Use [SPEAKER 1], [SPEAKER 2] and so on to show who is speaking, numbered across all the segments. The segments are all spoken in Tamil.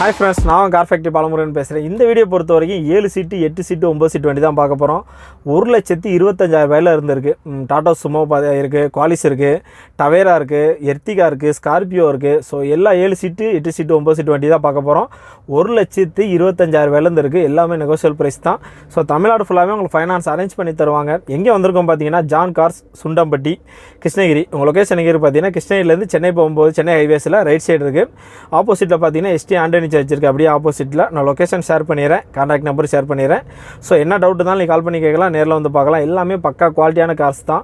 [SPEAKER 1] Hi friends, நான் கார் ஃபேக்டரி பாலமுருகன் பேசுகிறேன். இந்த வீடியோ பொறுத்த வரைக்கும் 7 சீட்டு 8 சீட்டு 9 சீட்டு வண்டி தான் பார்க்க போகிறோம். 1,25,000 இருந்திருக்கு. டாடா சுமோ இருக்குது, குவாலிஸ் இருக்குது, டவேரா இருக்குது, எர்டிகா இருக்குது, ஸ்கார்பியோ இருக்குது. ஸோ எல்லா 7 சீட்டு 8 சீட்டு 9 சீட்டு வண்டி தான் பார்க்க போகிறோம். 1,25,000 இருந்திருக்கு. எல்லாமே நெகோஷியல் ப்ரைஸ் தான். ஸோ தமிழ்நாடு ஃபுல்லாகவே உங்களுக்கு ஃபைனான்ஸ் அரேஞ்ச் பண்ணி தருவாங்க. எங்கே வந்திருக்கோம் பார்த்தீங்கன்னா ஜான் கார்ஸ், சுண்டம்பட்டி, கிருஷ்ணகிரி. உங்கள் லொக்கேஷன் எங்கே பார்த்தீங்கன்னா கிருஷ்ணகிரிலேருந்து சென்னை போகும்போது சென்னை ஹைவேஸில் ரைட் சைடு இருக்குது. ஆப்போசிட்டில் பார்த்தீங்கன்னா ST ஆண்டனி சர்ச் இருக்குது. அப்படியே ஆப்போசிட்டில் நான் லொக்கேஷன் ஷேர் பண்ணிடுறேன், கான்டாக்ட் நம்பர் ஷேர் பண்ணிடுறேன். ஸோ என்ன டவுட் இருந்தாலும் நீங்கள் கால் பண்ணி கேட்கலாம், நேரில் வந்து பார்க்கலாம். எல்லாமே பக்கா குவாலிட்டியான கார்ஸ் தான்,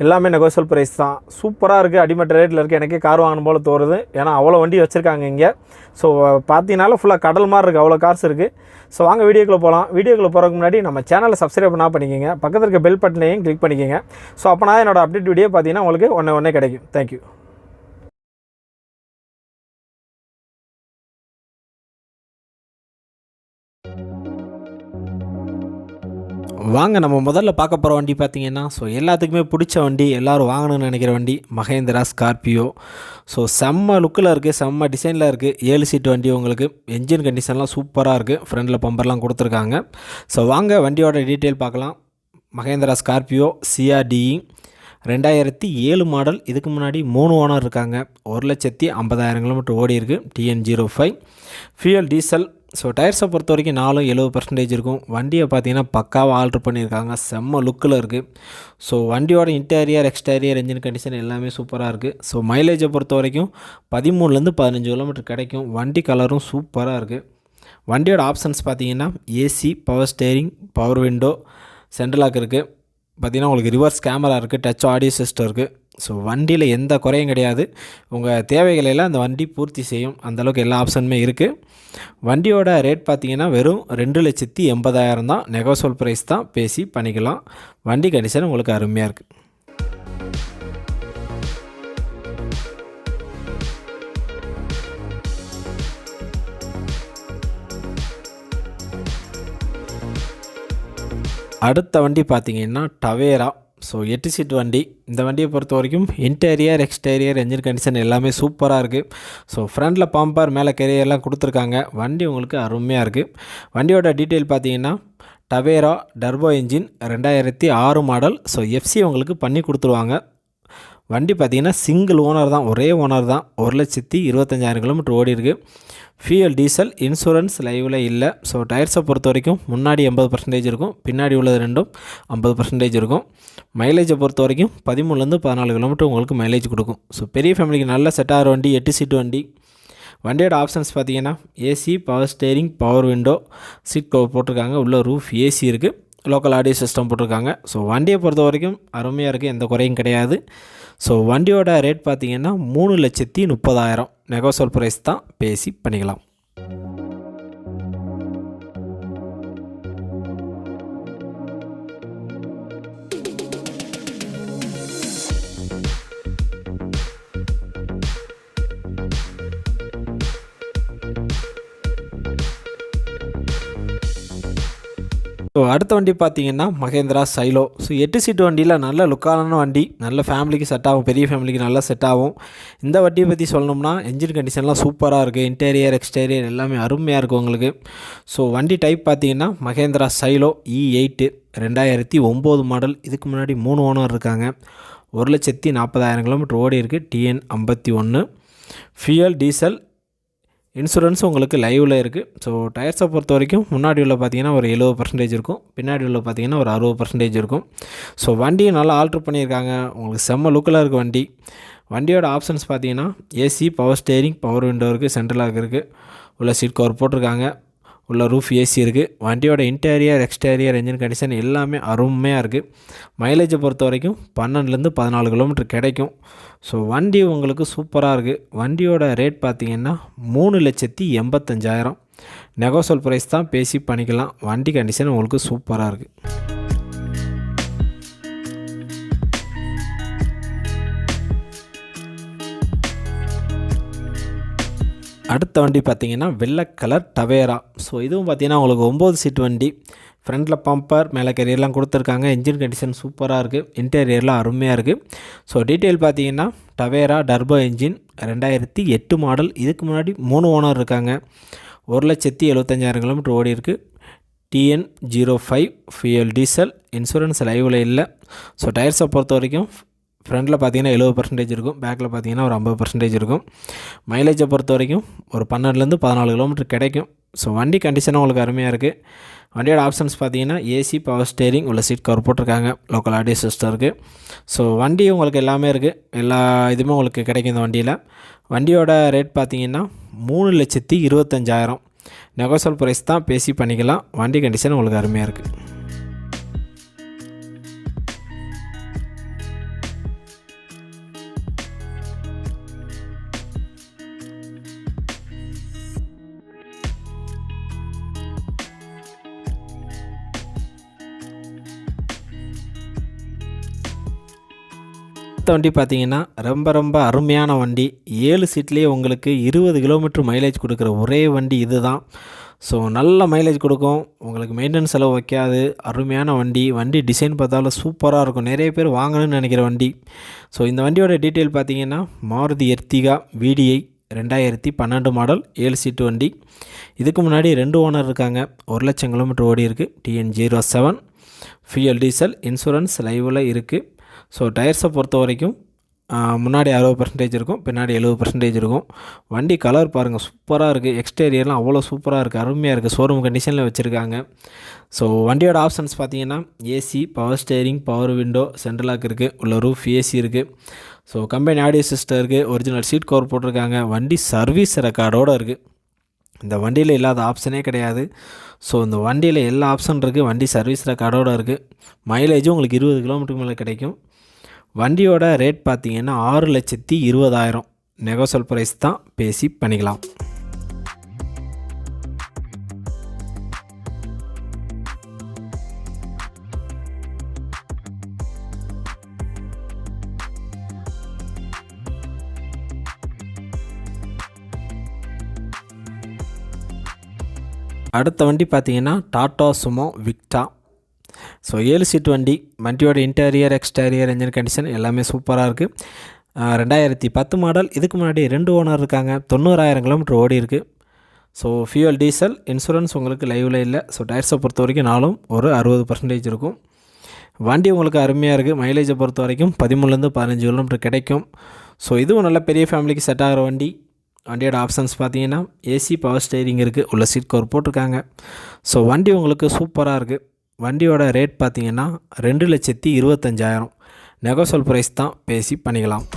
[SPEAKER 1] எல்லாமே நெகோஷியல் ப்ரைஸ் தான். சூப்பராக இருக்குது, அடிமட்ட ரேட்டில் இருக்குது. எனக்கே கார் வாங்கணும் போல் தோறுது, ஏன்னா அவ்வளோ வண்டி வச்சுருக்காங்க இங்கே. ஸோ பார்த்தீங்கனாலும் ஃபுல்லாக கடல் மாதிரி இருக்குது, அவ்வளோ கார்ஸ் இருக்குது. ஸோ வாங்க வீடியோக்குள்ளே போகலாம். வீடியோக்குள்ளே போகிறதுக்கு முன்னாடி நம்ம சேனலை சப்ஸ்கிரைப் பண்ணால் பண்ணிக்கோங்க, பக்கத்தில் இருக்க பெல் பட்டனையும் கிளிக் பண்ணிக்கோங்க. ஸோ அப்போ நான் என்னோட அப்டேட் வீடியோ பார்த்தீங்கன்னா உங்களுக்கு ஒன்றே கிடைக்கும். தேங்க்யூ. வாங்க நம்ம முதல்ல பார்க்க போகிற வண்டி பார்த்தீங்கன்னா, ஸோ எல்லாத்துக்குமே பிடிச்ச வண்டி, எல்லோரும் வாங்கணும்னு நினைக்கிற வண்டி மகேந்திரா ஸ்கார்பியோ. ஸோ செம்ம லுக்கில் இருக்குது, செம்ம டிசைனில் இருக்குது. 7 சீட்டு வண்டி. உங்களுக்கு என்ஜின் கண்டிஷன்லாம் சூப்பராக இருக்குது, ஃப்ரண்டில் பம்பர்லாம் கொடுத்துருக்காங்க. ஸோ வாங்க வண்டியோட டீட்டெயில் பார்க்கலாம். Mahindra Scorpio CRDE 2007 model. இதுக்கு முன்னாடி 3 ஓனர் இருக்காங்க. 1,50,000 கிலோமீட்டர் ஓடி இருக்குது. TN05 fuel diesel. ஸோ டயர்ஸை பொறுத்த வரைக்கும் 70% இருக்கும். வண்டியை பார்த்தீங்கன்னா பக்காவாக ஆல்ட்ரு பண்ணியிருக்காங்க, செம்ம லுக்கில் இருக்குது. ஸோ வண்டியோட இன்டீரியர் எக்ஸ்டீரியர் என்ஜின் கண்டிஷன் எல்லாமே சூப்பராக இருக்குது. ஸோ மைலேஜை பொறுத்த வரைக்கும் 13 15 கிலோமீட்டர் கிடைக்கும். வண்டி கலரும் சூப்பராக இருக்குது. வண்டியோட ஆப்ஷன்ஸ் பார்த்தீங்கன்னா AC, power steering, power window, central lock இருக்குது. பார்த்திங்கன்னா உங்களுக்கு ரிவர்ஸ் கேமரா இருக்குது, டச் ஆடியோ சிஸ்டம் இருக்குது. ஸோ வண்டியில் எந்த குறையும் கிடையாது. உங்கள் தேவைகளெல்லாம் அந்த வண்டி பூர்த்தி செய்யும், அந்தளவுக்கு எல்லா ஆப்ஷனுமே இருக்குது. வண்டியோட ரேட் பார்த்திங்கன்னா வெறும் 2,80,000 தான். நெகோஷியல் ப்ரைஸ் தான், பேசி பண்ணிக்கலாம். வண்டி கண்டிஷன் உங்களுக்கு அருமையாக இருக்குது. அடுத்த வண்டி பார்த்திங்கன்னா டவேரா. ஸோ 8 சீட் வண்டி. இந்த வண்டியை பொறுத்த வரைக்கும் இன்டீரியர் எக்ஸ்டீரியர் என்ஜின் கண்டிஷன் எல்லாமே சூப்பராக இருக்குது. ஸோ ஃப்ரண்டில் பம்பர், மேலே கெரியர்லாம் கொடுத்துருக்காங்க. வண்டி உங்களுக்கு அருமையாக இருக்குது. வண்டியோட டீட்டெயில் பார்த்தீங்கன்னா Tavera turbo engine 2006 model. So FC உங்களுக்கு பண்ணி கொடுத்துருவாங்க. வண்டி பார்த்திங்கன்னா சிங்கிள் ஓனர் தான், ஒரே ஓனர் தான். 1,25,000 கிலோமீட்டர் ஓடி இருக்குது. Fuel diesel. இன்சூரன்ஸ் லைவில் இல்லை. ஸோ டயர்ஸை பொறுத்த வரைக்கும் முன்னாடி 80% இருக்கும், பின்னாடி உள்ளது ரெண்டும் 50% இருக்கும். மைலேஜை பொறுத்த வரைக்கும் 13-14 கிலோமீட்டர் உங்களுக்கு மைலேஜ் கொடுக்கும். ஸோ பெரிய ஃபேமிலிக்கு நல்ல செட் ஆகிற வண்டி, 8 சீட்டு வண்டி. வண்டியோட ஆப்ஷன்ஸ் பார்த்தீங்கன்னா AC, power steering, power window, seat cover போட்டிருக்காங்க. உள்ள ரூஃப் AC இருக்குது, லோக்கல் ஆடியோ சிஸ்டம் போட்டிருக்காங்க. ஸோ வண்டியை பொறுத்த வரைக்கும் அருமையாக இருக்குது, எந்த குறையும் கிடையாது. ஸோ வண்டியோட ரேட் பார்த்திங்கன்னா 3,30,000. நெகோஷியல் ப்ரைஸ் தான், பேசி பண்ணிக்கலாம். ஸோ அடுத்த வண்டி பார்த்தீங்கன்னா மகேந்திரா சைலோ. ஸோ 8 சீட்டு வண்டியில் நல்ல லுக்கான வண்டி, நல்ல ஃபேமிலிக்கு செட் ஆகும், பெரிய ஃபேமிலிக்கு நல்லா செட் ஆகும். இந்த வண்டியை பற்றி சொல்லணும்னா என்ஜின் கண்டிஷன்லாம் சூப்பராக இருக்குது, இன்டீரியர் எக்ஸ்டீரியர் எல்லாமே அருமையாக இருக்குது உங்களுக்கு. ஸோ வண்டி டைப் பார்த்தீங்கன்னா மகேந்திரா சைலோ E8 2009 மாடல். இதுக்கு முன்னாடி 3 ஓனர் இருக்காங்க. 1,40,000 கிலோமீட்டர் ஓடி இருக்குது. TN51 fuel diesel. இன்சூரன்ஸ் உங்களுக்கு லைவில் இருக்குது. ஸோ டயர்ஸை பொறுத்த வரைக்கும் முன்னாடி உள்ள பார்த்திங்கன்னா ஒரு 70% இருக்கும், பின்னாடி உள்ள பார்த்திங்கன்னா ஒரு 60% இருக்கும். ஸோ வண்டியும் நல்லா ஆல்ட்ரு பண்ணியிருக்காங்க, உங்களுக்கு செம்ம லுக்கில் இருக்குது வண்டி. வண்டியோட ஆப்ஷன்ஸ் பார்த்திங்கன்னா AC, power steering, power window இருக்குது, சென்ட்ரல் லாக் இருக்குது, உள்ள சீட் கவர் போட்டிருக்காங்க, உள்ள ரூஃப் AC இருக்குது. வண்டியோட இன்டீரியர் எக்ஸ்டீரியர் என்ஜின் கண்டிஷன் எல்லாமே அருமையாக இருக்குது. மைலேஜை பொறுத்த வரைக்கும் 12-14 கிலோமீட்டர் கிடைக்கும். ஸோ வண்டி உங்களுக்கு சூப்பராக இருக்குது. வண்டியோட ரேட் பார்த்திங்கன்னா 3,85,000. நெகோஷியல் ப்ரைஸ் தான், பேசி பண்ணிக்கலாம். வண்டி கண்டிஷன் உங்களுக்கு சூப்பராக இருக்குது. அடுத்த வண்டி பார்த்திங்கன்னா வெள்ளை கலர் டவேரா. ஸோ இதுவும் பார்த்திங்கன்னா உங்களுக்கு 9 சீட் வண்டி. ஃப்ரண்டில் பம்பர், மேலே கெரியர்லாம் கொடுத்துருக்காங்க. என்ஜின் கண்டிஷன் சூப்பராக இருக்குது, இன்டீரியர்லாம் அருமையாக இருக்குது. ஸோ டீட்டெயில் பார்த்தீங்கன்னா டவேரா டர்போ என்ஜின் 2008 மாடல். இதுக்கு முன்னாடி 3 ஓனர் இருக்காங்க. 1,75,000 கிலோமீட்டர் ஓடி இருக்குது. TN05 fuel diesel. இன்சூரன்ஸ் லைவில் இல்லை. ஸோ டயர்ஸை பொறுத்த வரைக்கும் ஃப்ரண்டில் பார்த்தீங்கன்னா 70% இருக்கும், பேக்கில் பார்த்தீங்கன்னா ஒரு 50% இருக்கும். மைலேஜை பொறுத்த வரைக்கும் ஒரு 12லேருந்து 14 கிலோமீட்டர் கிடைக்கும். ஸோ வண்டி கண்டிஷனாக உங்களுக்கு அருமையாக இருக்குது. வண்டியோட ஆப்ஷன்ஸ் பார்த்தீங்கன்னா ஏசி, பவர் ஸ்டேரிங், உள்ள சீட் கவர் போட்டிருக்காங்க, லோக்கல் ஆடியோ சிஸ்டம் இருக்குது. ஸோ வண்டி உங்களுக்கு எல்லாமே இருக்குது, எல்லா இதுவுமே உங்களுக்கு கிடைக்கும் இந்த வண்டியில். வண்டியோட ரேட் பார்த்தீங்கன்னா 3,25,000. நெகோசியபிள் ப்ரைஸ் தான், பேசி பண்ணிக்கலாம். வண்டி கண்டிஷன் உங்களுக்கு அருமையாக இருக்குது. வண்டி பார்த்தீங்கன்னா ரொம்ப அருமையான வண்டி. 7 சீட்லேயே உங்களுக்கு 20 கிலோமீட்டர் மைலேஜ் கொடுக்குற ஒரே வண்டி இது தான். ஸோ நல்ல மைலேஜ் கொடுக்கும், உங்களுக்கு மெயின்டெனன்ஸ் செலவு வைக்காது. அருமையான வண்டி. வண்டி டிசைன் பார்த்தாலும் சூப்பராக இருக்கும், நிறைய பேர் வாங்கணும்னு நினைக்கிற வண்டி. ஸோ இந்த வண்டியோட டீட்டெயில் பார்த்தீங்கன்னா மாருதி எர்டிகா VDI 2012 மாடல், 7 சீட்டு வண்டி. இதுக்கு முன்னாடி 2 ஓனர் இருக்காங்க. 1,00,000 கிலோமீட்டர் ஓடி இருக்குது. TN07 fuel diesel. இன்சூரன்ஸ் லைவில் இருக்குது. ஸோ டயர்ஸை பொறுத்த வரைக்கும் முன்னாடி 60% இருக்கும், பின்னாடி 70% இருக்கும். வண்டி கலர் பாருங்கள், சூப்பராக இருக்குது. எக்ஸ்டீரியர்லாம் அவ்வளோ சூப்பராக இருக்குது, அருமையாக இருக்குது. ஷோரூம் கண்டிஷனில் வச்சுருக்காங்க. ஸோ வண்டியோட ஆப்ஷன்ஸ் பார்த்தீங்கன்னா AC, power steering, power window, central lock இருக்குது, உள்ள ரூஃப் ஏசி இருக்குது. ஸோ கம்பெனி ஆடியோ சிஸ்டம் இருக்குது, ஒரிஜினல் சீட் கவர் போட்டிருக்காங்க. வண்டி சர்வீஸ் ரெக்கார்டோடு இருக்குது. இந்த வண்டியில் இல்லாத ஆப்ஷனே கிடையாது. ஸோ இந்த வண்டியில் எல்லா ஆப்ஷன் இருக்குது. வண்டி சர்வீஸ் ரெக்கார்டோடு இருக்குது. மைலேஜும் உங்களுக்கு 20 கிலோமீட்டருக்கு மேலே கிடைக்கும். வண்டியோட ரேட் பார்த்தீங்கன்னா 6,20,000. நெகோசியபிள் ப்ரைஸ் தான், பேசி பண்ணிக்கலாம். அடுத்த வண்டி பார்த்தீங்கன்னா Tata Sumo Victa. So 7 seat வண்டி. வண்டியோட இன்டீரியர், எக்ஸ்டீரியர், என்ஜின் கண்டிஷன் எல்லாமே சூப்பராக இருக்குது. 2010 மாடல். இதுக்கு முன்னாடி 2 ஓனர் இருக்காங்க. 90,000 கிலோமீட்டர் ஓடி இருக்குது. So fuel diesel. இன்சூரன்ஸ் உங்களுக்கு லைவில் இல்லை. ஸோ டயர்ஸை பொறுத்த வரைக்கும் நாலும் ஒரு 60% இருக்கும். வண்டி உங்களுக்கு அருமையாக இருக்குது. மைலேஜை பொறுத்த வரைக்கும் 13லேருந்து 15 கிலோமீட்டர் கிடைக்கும். ஸோ இதுவும் நல்ல பெரிய ஃபேமிலிக்கு செட் ஆகிற வண்டி. வண்டியோட ஆப்ஷன்ஸ் பார்த்தீங்கன்னா ஏசி, பவர் ஸ்டேரிங் இருக்குது, உள்ள சீட் கவர் போட்டிருக்காங்க. ஸோ வண்டி உங்களுக்கு சூப்பராக இருக்குது. வண்டியோட ரேட் பார்த்தீங்கன்னா 2,25,000. நெகோசியபிள் ப்ரைஸ் தான், பேசி பண்ணிக்கலாம்.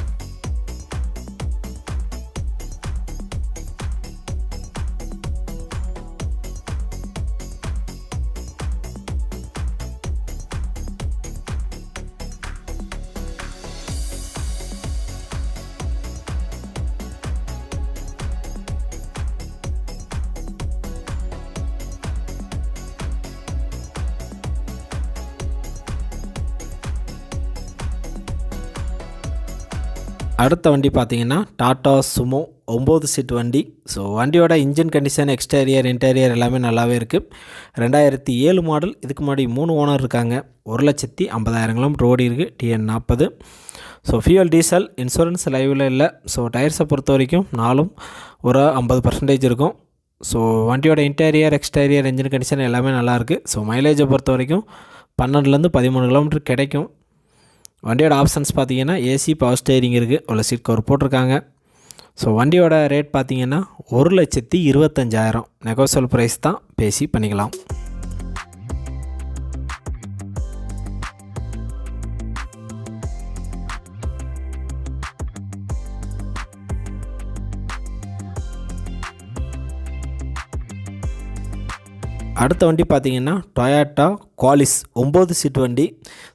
[SPEAKER 1] அடுத்த வண்டி பார்த்தீங்கன்னா டாடா சுமோ 9 சீட் வண்டி. ஸோ வண்டியோட இன்ஜின் கண்டிஷன், எக்ஸ்டீரியர், இன்டீரியர் எல்லாமே நல்லாவே இருக்குது. 2007 மாடல். இதுக்கு முன்னாடி 3 ஓனர் இருக்காங்க. 1,50,000 கிலோமீட்டர் ஓடி இருக்குது. TN40. So fuel diesel. Insurance லைவில் இல்லை. ஸோ டயர்ஸை பொறுத்த வரைக்கும் நாலும் ஒரு 50% இருக்கும். ஸோ வண்டியோட இன்டீரியர், எக்ஸ்டீரியர், என்ஜின் கண்டிஷன் எல்லாமே நல்லாயிருக்கு. ஸோ மைலேஜை பொறுத்த வரைக்கும் 12லேருந்து 13 கிலோமீட்டர் கிடைக்கும். வண்டியோட ஆப்ஷன்ஸ் பார்த்தீங்கன்னா ஏசி, பவர் ஸ்டேரிங் இருக்குது, உள்ள சீட் கவர் போட்டிருக்காங்க. ஸோ வண்டியோட ரேட் பார்த்தீங்கன்னா 1,25,000. நெகோசியபிள் ப்ரைஸ் தான், பேசி பண்ணிக்கலாம். அடுத்த வண்டி பார்த்தீங்கன்னா டொயாட்டா குவாலிஸ் 9 சீட் வண்டி.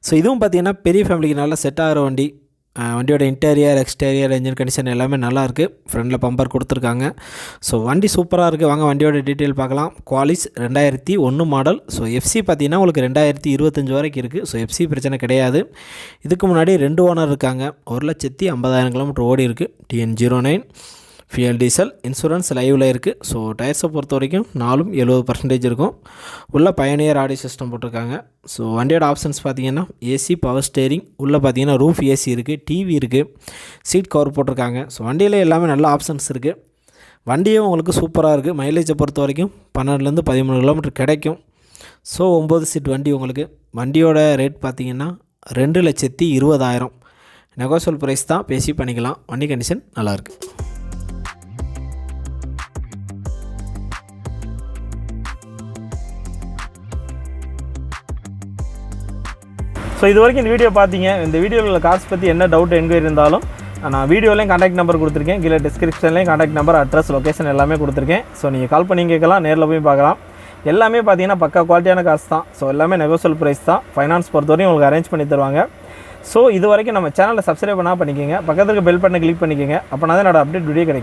[SPEAKER 1] ஸோ இதுவும் பார்த்தீங்கன்னா பெரிய ஃபேமிலிக்கு நல்லா செட் ஆகிற வண்டி. வண்டியோட இன்டீரியர், எக்ஸ்டீரியர், என்ஜின் கண்டிஷன் எல்லாமே நல்லாயிருக்கு. ஃப்ரண்டில் பம்பர் கொடுத்துருக்காங்க. ஸோ வண்டி சூப்பராக இருக்குது. வாங்க வண்டியோட டீட்டெயில் பார்க்கலாம். Qualis 2001 model. ஸோ எஃப்சி பார்த்தீங்கன்னா உங்களுக்கு 2025 வரைக்கும் இருக்குது. ஸோ எஃப்சி பிரச்சனை கிடையாது. இதுக்கு முன்னாடி 2 ஓனர் இருக்காங்க. 1,50,000 கிலோமீட்டர் ஓடி இருக்குது. TN09 fuel diesel. இன்சூரன்ஸ் லைவில் இருக்குது. ஸோ டயர்ஸை பொறுத்த வரைக்கும் நாலும் 70% இருக்கும். உள்ள பயனியர் ஆடியோ சிஸ்டம் போட்டிருக்காங்க. ஸோ வண்டியோட ஆப்ஷன்ஸ் பார்த்தீங்கன்னா ஏசி, பவர் ஸ்டேரிங், உள்ளே பார்த்தீங்கன்னா ரூஃப் ஏசி இருக்குது, டிவி இருக்குது, சீட் கவர் போட்டிருக்காங்க. ஸோ வண்டியில் எல்லாமே நல்ல ஆப்ஷன்ஸ் இருக்குது. வண்டியும் உங்களுக்கு சூப்பராக இருக்குது. மைலேஜை பொறுத்த வரைக்கும் 12லேருந்து 13 கிலோமீட்டர் கிடைக்கும். ஸோ 9 சீட் வண்டி உங்களுக்கு. வண்டியோட ரேட் பார்த்திங்கன்னா 2,20,000. நெகோஷியபிள் ப்ரைஸ் தான், பேசி பண்ணிக்கலாம். வண்டி கண்டிஷன் நல்லாயிருக்கு. ஸோ இது வரைக்கும் இந்த வீடியோ பார்த்தீங்க. இந்த வீடியோவில் உள்ள கார்ஸ் பற்றி என்ன டவுட் என்கொயரி இருந்தாலும் நான் வீடியோலையும் கான்டாக்ட் நம்பர் கொடுத்துருக்கேன். கீழே டிஸ்கிரிப்ஷன்லேயும் கான்டாக்ட் நம்பர், அட்ரஸ், லொக்கேஷன் எல்லாமே கொடுத்துருக்கேன். ஸோ நீங்கள் கால் பண்ணி கேட்கலாம், நேரில் போய் பார்க்கலாம். எல்லாமே பார்த்தீங்கன்னா பக்கா குவாலிட்டியான கார்ஸ் தான். ஸோ எல்லாமே நெகோஷியபிள் ப்ரைஸ் தான். ஃபைனான்ஸ் பொறுத்தவரையும் உங்களுக்கு அரேஞ்ச் பண்ணி தருவாங்க. ஸோ இது வரைக்கும் நம்ம சேனலை சப்ஸ்கிரைப் பண்ணிக்கோங்க. பக்கத்துக்கு பெல் பட்டனை கிளிக் பண்ணிக்கோங்க. அப்போனா தான் என்னோட அப்டேட் வீடியோ கிடைக்கும்.